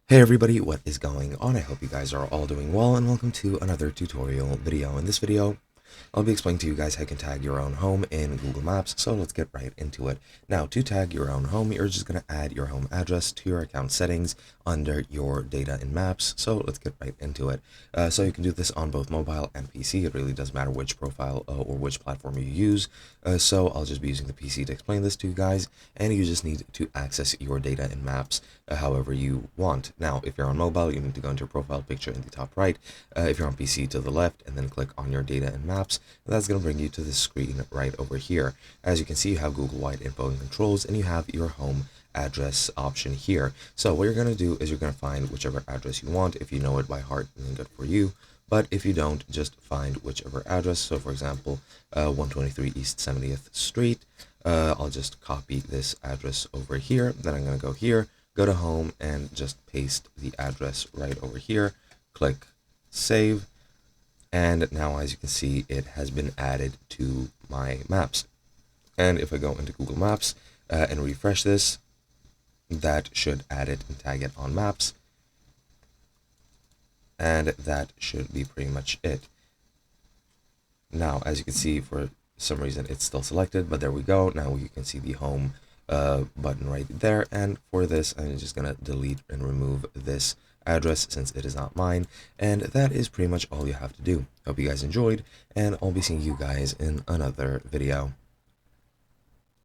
Hey everybody, what is going on? I hope you guys are all doing well and welcome to another tutorial video. In this video, I'll be explaining to you guys how you can tag your own home in Google Maps, so let's get right into it. Now, to tag your own home, you're just going to add your home address to your account settings under your data in Maps, so let's get right into it. So you can do this on both mobile and PC. It really doesn't matter which profile or which platform you use, so I'll just be using the PC to explain this to you guys, and you just need to access your data in Maps however you want. Now, if you're on mobile, you need to go into your profile picture in the top right. If you're on PC, to the left, and then click on your data in Maps. That's going to bring you to the screen right over here. As you can see, you have Google Wide Info and Controls, and you have your home address option here. So what you're going to do is you're going to find whichever address you want. If you know it by heart, then good for you. But if you don't, just find whichever address. So for example, 123 East 70th Street. I'll just copy this address over here. Then I'm going to go here, go to home, and just paste the address right over here. Click save. And now, as you can see, it has been added to my maps. And if I go into Google Maps and refresh this, that should add it and tag it on Maps. And that should be pretty much it. Now, as you can see, for some reason it's still selected, but there we go. Now you can see the home button right there. And for this, I'm just going to delete and remove this address since it is not mine. And that is pretty much all you have to do. Hope you guys enjoyed, and I'll be seeing you guys in another video.